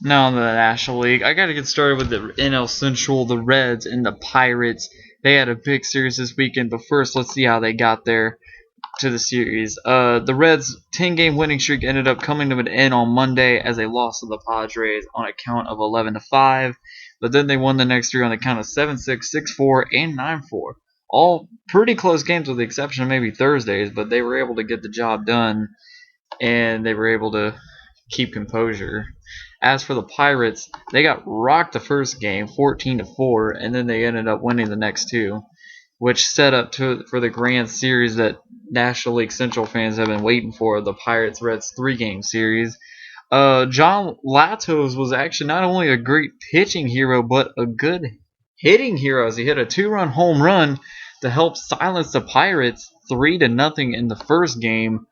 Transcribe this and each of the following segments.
Now in the National League, I got to get started with the NL Central, the Reds and the Pirates. They had a big series this weekend, but first let's see how they got there to the series. The Reds' 10-game winning streak ended up coming to an end on Monday as they lost to the Padres on a count of 11-5. But then they won the next three on the count of 7-6, 6-4, and 9-4. All pretty close games with the exception of maybe Thursdays, but they were able to get the job done and they were able to keep composure. As for the Pirates, they got rocked the first game, 14-4, and then they ended up winning the next two, which set up for the grand series that National League Central fans have been waiting for, the Pirates Reds 3-game series. John Latos was actually not only a great pitching hero, but a good hitting hero as he hit a 2-run home run to help silence the Pirates 3-0 in the first game.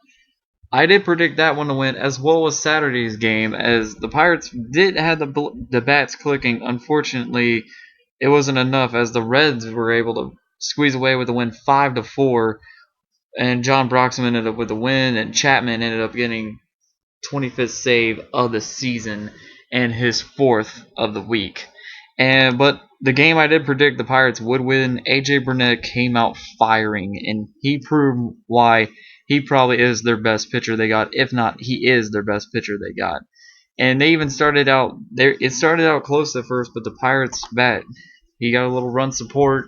I did predict that one to win, as well as Saturday's game, as the Pirates did have the bats clicking. Unfortunately, it wasn't enough, as the Reds were able to squeeze away with a win 5-4, and John Broxham ended up with the win, and Chapman ended up getting 25th save of the season and his fourth of the week. But the game I did predict the Pirates would win, AJ Burnett came out firing, and he proved why he probably is their best pitcher they got. If not, he is their best pitcher they got. And they even started out there. It started out close at first, but the Pirates bat, he got a little run support,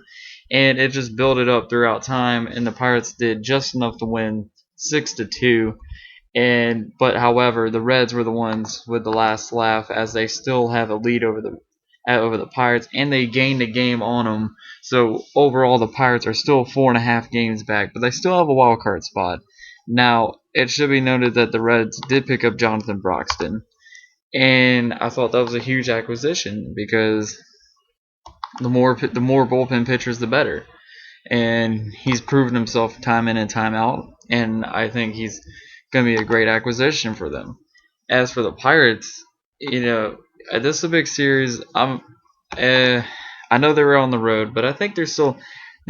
and it just built it up throughout time. And the Pirates did just enough to win 6-2. But however, the Reds were the ones with the last laugh, as they still have a lead over the Pirates, and they gained a game on them. So overall, the Pirates are still 4.5 games back, but they still have a wild card spot. Now, it should be noted that the Reds did pick up Jonathan Broxton, and I thought that was a huge acquisition because the more bullpen pitchers, the better. And he's proven himself time in and time out, and I think he's going to be a great acquisition for them. As for the Pirates, this is a big series. I know they were on the road, but I think they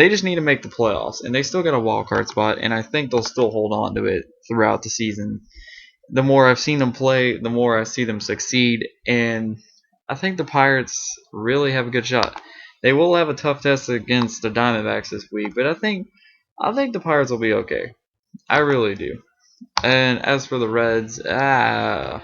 just need to make the playoffs, and they still got a wild card spot, and I think they'll still hold on to it throughout the season. The more I've seen them play, the more I see them succeed, and I think the Pirates really have a good shot. They will have a tough test against the Diamondbacks this week, but I think the Pirates will be okay. I really do. And as for the Reds, I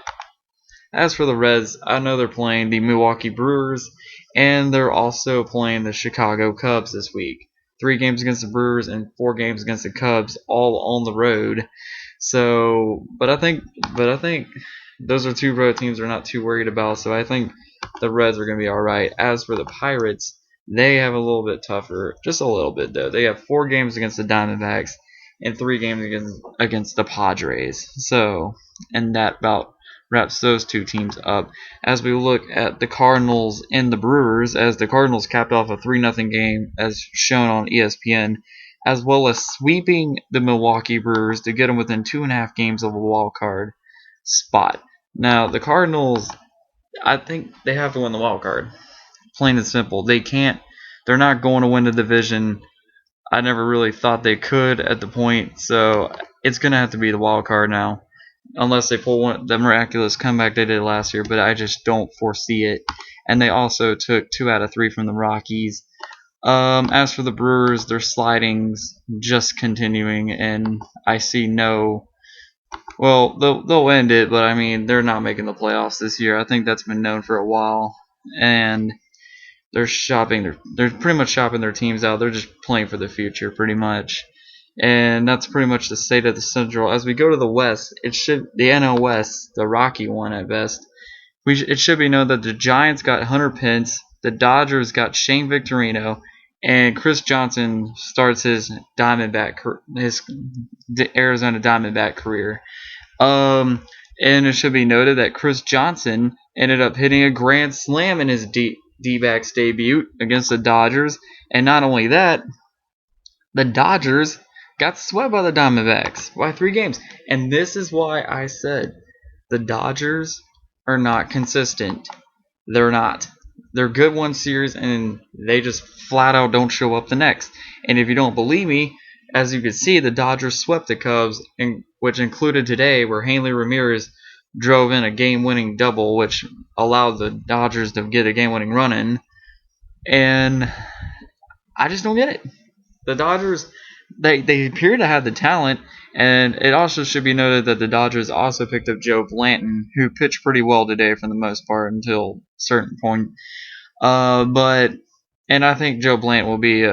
know they're playing the Milwaukee Brewers, and they're also playing the Chicago Cubs this week. 3 games against the Brewers and 4 games against the Cubs, all on the road. So, but I think those are 2 road teams we're not too worried about. So I think the Reds are going to be all right. As for the Pirates, they have a little bit tougher, just a little bit though. They have 4 games against the Diamondbacks and 3 games against the Padres. So, and that about wraps those 2 teams up. As we look at the Cardinals and the Brewers, as the Cardinals capped off a 3-0 game as shown on ESPN, as well as sweeping the Milwaukee Brewers to get them within 2.5 games of a wild card spot. Now, the Cardinals, I think they have to win the wild card. Plain and simple. They're not going to win the division. I never really thought they could at the point, so it's going to have to be the wild card now. Unless they pull the miraculous comeback they did last year, but I just don't foresee it. And they also took 2 out of 3 from the Rockies. As for the Brewers, their sliding's just continuing, and I see no. Well, they'll end it, but I mean they're not making the playoffs this year. I think that's been known for a while, and they're pretty much shopping their teams out. They're just playing for the future, pretty much. And that's pretty much the state of the Central. As we go to the West, the NL West, the rocky one at best. It should be known that the Giants got Hunter Pence, the Dodgers got Shane Victorino, and Chris Johnson starts his Arizona Diamondback career. And it should be noted that Chris Johnson ended up hitting a grand slam in his D-backs debut against the Dodgers, and not only that, the Dodgers got swept by the Diamondbacks by 3 games. And this is why I said the Dodgers are not consistent. They're not. They're good one series, and they just flat out don't show up the next. And if you don't believe me, as you can see, the Dodgers swept the Cubs, which included today, where Hanley Ramirez drove in a game-winning double, which allowed the Dodgers to get a game-winning run in, and I just don't get it. The Dodgers, they appear to have the talent, and it also should be noted that the Dodgers also picked up Joe Blanton, who pitched pretty well today for the most part until a certain point. But and I think Joe Blanton will be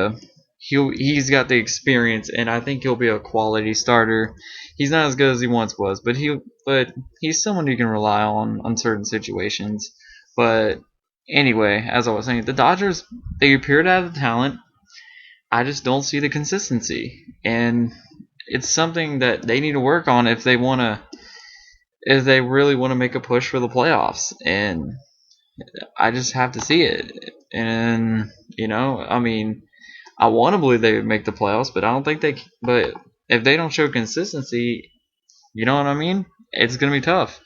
he's got the experience, and I think he'll be a quality starter. He's not as good as he once was, but he's someone you can rely on certain situations. But anyway, as I was saying, the Dodgers, they appear to have the talent. I just don't see the consistency, and it's something that they need to work on if they really want to make a push for the playoffs. And I just have to see it. And I mean, I want to believe they would make the playoffs, but I don't think they. But if they don't show consistency, you know what I mean? It's gonna be tough.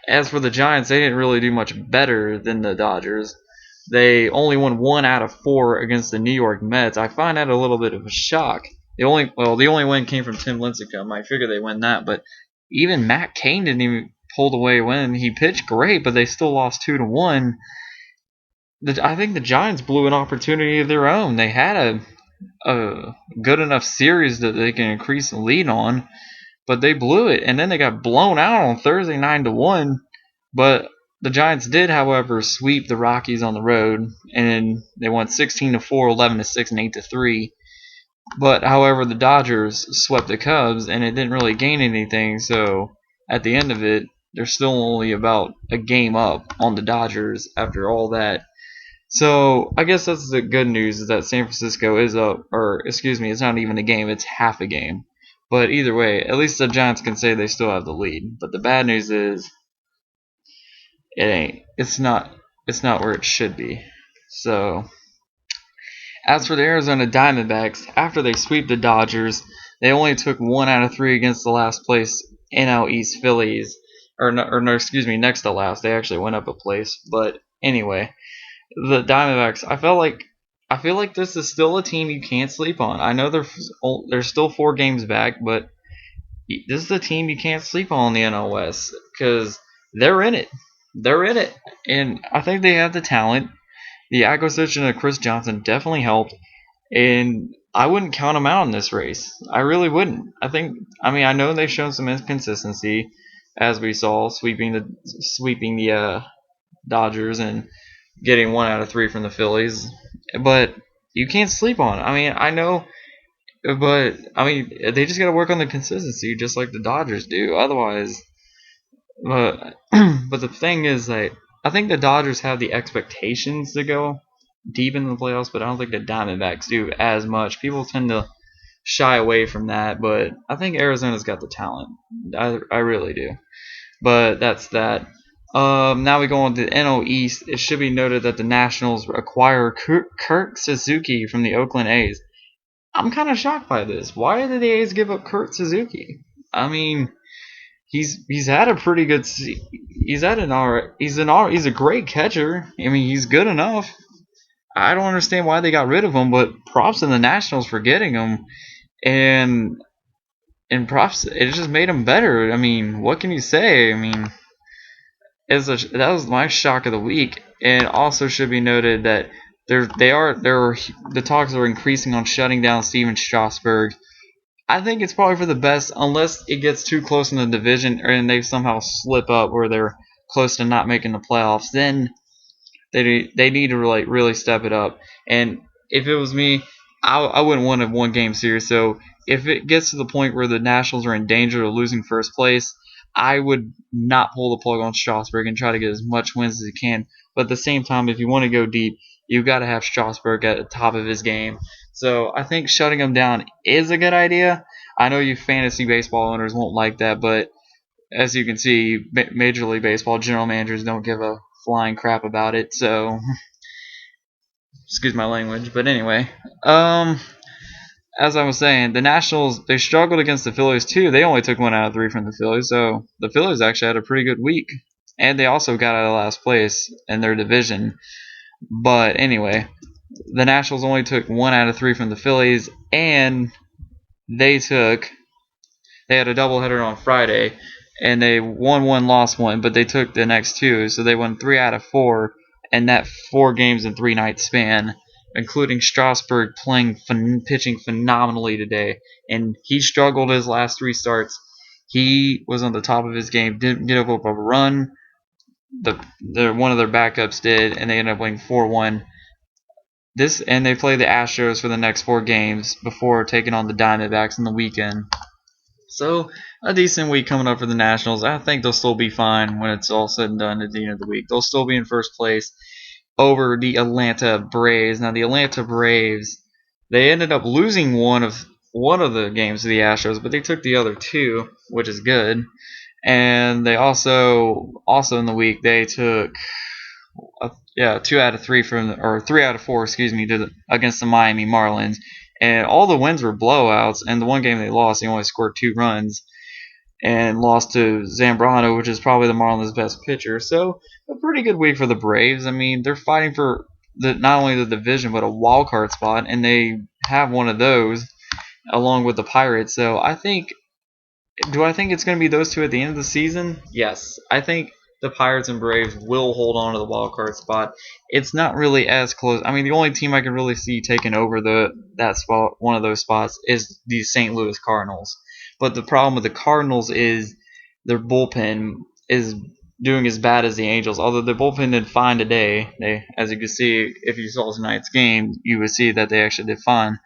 As for the Giants, they didn't really do much better than the Dodgers. They only won 1 out of 4 against the New York Mets. I find that a little bit of a shock. The only win came from Tim Lincecum. I figure they win that, but even Matt Cain didn't even pull away a win. He pitched great, but they still lost 2-1. I think the Giants blew an opportunity of their own. They had a good enough series that they can increase the lead on, but they blew it, and then they got blown out on Thursday 9-1. But the Giants did, however, sweep the Rockies on the road, and they won 16-4, 11-6, and 8-3. But however, the Dodgers swept the Cubs, and it didn't really gain anything. So at the end of it, they're still only about a game up on the Dodgers after all that. So I guess that's the good news, is that San Francisco is up, or excuse me, it's not even a game, it's half a game. But either way, at least the Giants can say they still have the lead. But the bad news is it ain't. It's not where it should be. So as for the Arizona Diamondbacks, after they sweep the Dodgers, they only took 1 out of 3 against the last place NL East Phillies, or no, excuse me, next to last. They actually went up a place. But anyway, the Diamondbacks, I feel like this is still a team you can't sleep on. I know they're still 4 games back, but this is a team you can't sleep on in the NL West, because they're in it. They're in it, and I think they have the talent. The acquisition of Chris Johnson definitely helped, and I wouldn't count them out in this race. I really wouldn't. I know they've shown some inconsistency, as we saw sweeping the Dodgers and getting 1 out of 3 from the Phillies, but you can't sleep on it. I know, but they just got to work on the consistency, just like the Dodgers do. Otherwise, but but the thing is that I think the Dodgers have the expectations to go deep in the playoffs, but I don't think the Diamondbacks do as much. People tend to shy away from that, but I think Arizona's got the talent. I really do. But that's that. Now we go on to the NL East. It should be noted that the Nationals acquire Kurt Suzuki from the Oakland A's. I'm kind of shocked by this. Why did the A's give up Kurt Suzuki? I mean, he's had a pretty good. He's had an R. He's a great catcher. I mean, he's good enough. I don't understand why they got rid of him, but props to the Nationals for getting him, and props. It just made him better. I mean, what can you say? I mean, that was my shock of the week. And also should be noted that the talks are increasing on shutting down Steven Strasburg. I think it's probably for the best, unless it gets too close in the division and they somehow slip up where they're close to not making the playoffs. Then they need to really step it up. And if it was me, I wouldn't want a 1-game series. So if it gets to the point where the Nationals are in danger of losing first place, I would not pull the plug on Strasburg and try to get as much wins as you can. But at the same time, if you want to go deep, you've got to have Strasburg at the top of his game. So I think shutting him down is a good idea. I know you fantasy baseball owners won't like that, but as you can see, Major League Baseball general managers don't give a flying crap about it. So, excuse my language. But anyway, as I was saying, the Nationals, they struggled against the Phillies too. They only took 1 out of 3 from the Phillies, so the Phillies actually had a pretty good week. And they also got out of last place in their division. But anyway, the Nationals only took 1 out of 3 from the Phillies, and they had a doubleheader on Friday. and they won one, lost one, but they took the next two, so they won 3 out of 4, and that 4 games in 3 night span, including Strasburg pitching phenomenally today, and he struggled his last 3 starts. He was on the top of his game, didn't give up a run. One of their backups did, and they ended up winning 4-1. And they play the Astros for the next 4 games before taking on the Diamondbacks in the weekend. So a decent week coming up for the Nationals. I think they'll still be fine when it's all said and done at the end of the week. They'll still be in first place over the Atlanta Braves. Now the Atlanta Braves, they ended up losing one of the games to the Astros, but they took the other 2, which is good. And they also in the week they took 2 out of 3 or 3 out of 4, against the Miami Marlins, and all the wins were blowouts. And the one game they lost, they only scored 2 runs, and lost to Zambrano, which is probably the Marlins' best pitcher. So a pretty good week for the Braves. I mean, they're fighting for not only the division but a wild card spot, and they have one of those along with the Pirates. So do I think it's going to be those two at the end of the season? Yes. I think the Pirates and Braves will hold on to the wild card spot. It's not really as close. I mean, the only team I can really see taking over that spot, one of those spots, is the St. Louis Cardinals. But the problem with the Cardinals is their bullpen is doing as bad as the Angels. Although the bullpen did fine today, as you can see, if you saw tonight's game, you would see that they actually did fine.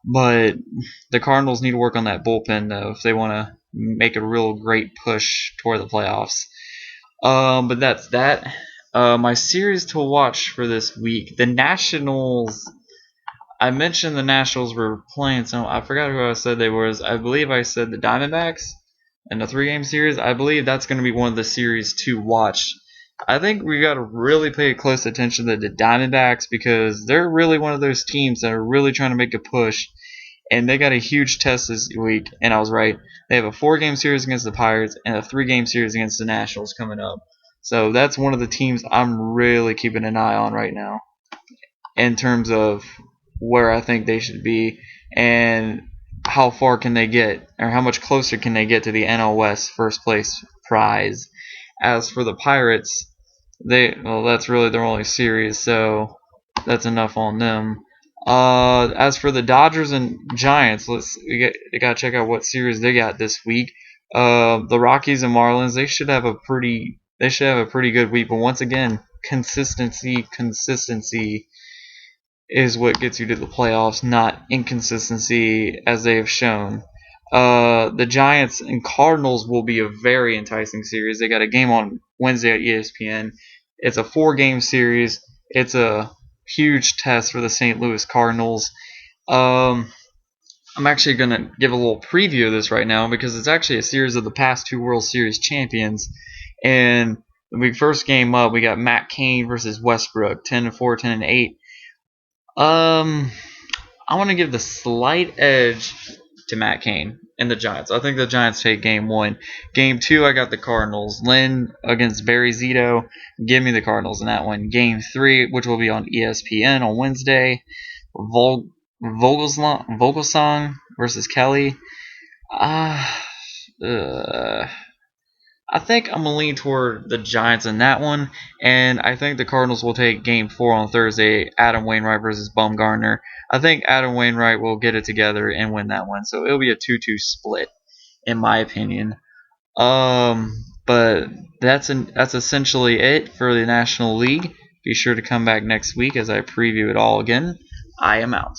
But the Cardinals need to work on that bullpen, though, if they want to make a real great push toward the playoffs. But that's that. My series to watch for this week, the Nationals. I mentioned the Nationals were playing some. I forgot who I said they were. I believe I said the Diamondbacks in the 3-game series. I believe that's going to be one of the series to watch. I think we got to really pay close attention to the Diamondbacks because they're really one of those teams that are really trying to make a push. And they got a huge test this week, and I was right. They have a 4-game series against the Pirates and a 3-game series against the Nationals coming up. So that's one of the teams I'm really keeping an eye on right now in terms of where I think they should be and how far can they get, or how much closer can they get to the NL West first place prize. As for the Pirates, that's really their only series, so that's enough on them. As for the Dodgers and Giants, we gotta check out what series they got this week. The Rockies and Marlins, they should have a pretty good week, but once again, consistency is what gets you to the playoffs, not inconsistency as they have shown. The Giants and Cardinals will be a very enticing series. They got a game on Wednesday at ESPN. It's a 4-game series. It's a huge test for the St. Louis Cardinals. I'm actually going to give a little preview of this right now because it's actually a series of the past 2 World Series champions. And the first game up, we got Matt Cain versus Westbrook, 10-4, 10-8. I want to give the slight edge to Matt Cain and the Giants. I think the Giants take game 1. Game 2, I got the Cardinals. Lynn against Barry Zito. Give me the Cardinals in that one. Game 3, which will be on ESPN on Wednesday. Vogelsong versus Kelly. I think I'm going to lean toward the Giants in that one, and I think the Cardinals will take Game 4 on Thursday, Adam Wainwright versus Bumgarner. I think Adam Wainwright will get it together and win that one, so it'll be a 2-2 split, in my opinion. But that's essentially it for the National League. Be sure to come back next week as I preview it all again. I am out.